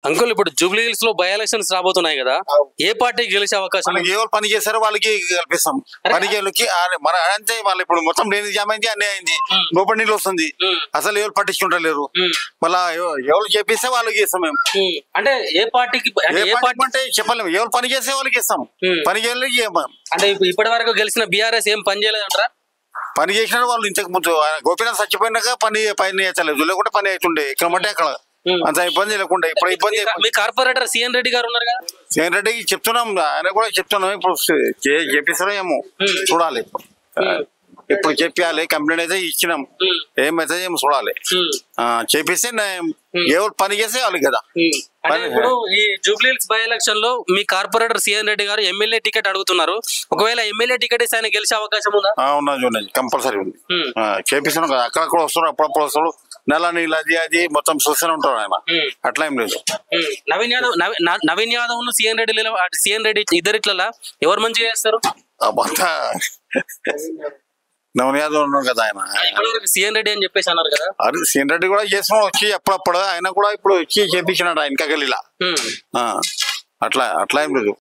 Uncle ఇప్పుడు Jubilee hills లో by elections రాబోతున్నాయి కదా, ఏ పార్టీకి గెలిచే అవకాశం? ఎవరు పని చేశారో వాళ్ళకి కల్పిస్తాం. పని చేయడానికి మన అంతే. వాళ్ళు ఇప్పుడు మొత్తం లేని జామ్ అయింది, అన్నీ అయింది, లోపల నీళ్ళు వస్తుంది. అసలు ఎవరు పట్టించుకుంటలేరు. మళ్ళా ఎవరు చేపిస్తే వాళ్ళకి ఇస్తాం మేము. అంటే ఏ పార్టీకి అంటే చెప్పలేము. ఎవరు పని చేసే వాళ్ళకి ఇస్తాం, పని చేయడానికి అంటే ఇప్పటి వరకు గెలిచిన బీఆర్ఎస్ ఏం పని చేయలేదంటారా? పని చేసిన వాళ్ళు ఇంతకు ముందు గోపీనాథ్ చచ్చిపోయినాక పని చేయలేదు, లేకుంటే పని అవుతుండే ఇక్కడ అంటే అక్కడ అంత ఇబ్బంది లేకుండా. ఇప్పుడు ఇబ్బంది. మీ కార్పొరేటర్ సిఎన్ రెడ్డి గారు ఉన్నారు కదా, సిఎన్ రెడ్డికి చెప్తున్నాం, ఆయన కూడా చెప్తున్నాం. ఇప్పుడు చేపిస్తారో ఏమో చూడాలి. ఇప్పుడు చెప్పాలి, కంప్లైంట్ అయితే ఇచ్చినాం, ఏమైతే ఏమో చూడాలి. చేపిస్తే ఎవరు పని చేస్తే వాళ్ళు కదా. ఇప్పుడు ఈ జూబ్లీ హిల్స్ బై ఎలక్షన్ లో మీ కార్పొరేటర్ సిఎన్ రెడ్డి గారు ఎమ్మెల్యే టికెట్ అడుగుతున్నారు. ఒకవేళ ఎమ్మెల్యే టికెట్ ఇస్తే ఆయన గెలిచే అవకాశం ఉందా? ఉన్నది, కంపల్సరీ ఉంది. చేపిస్తున్నాం కదా, అక్కడక్కడ వస్తారు, అప్పుడప్పుడు వస్తారు. నెల నీళ్ళు అది మొత్తం చూస్తూనే ఉంటారు ఆయన. అట్లా ఏం లేదు. నవీన్ యాదవ్ సిఎన్ రెడ్డి ఇద్దరిట్ల ఎవరు మంచిగా చేస్తారు? అంతా నవీన్ యాదవ్ ఉన్నాడు కదా ఆయన. సిఎన్ రెడ్డి అని చెప్పేసి అన్నారు కదా. అది సిఎన్ రెడ్డి కూడా చేసిన వచ్చి అప్పుడప్పుడు ఆయన కూడా ఇప్పుడు వచ్చి చేపించినాడు ఆయన గల్లీలా. అట్లా ఏం లేదు.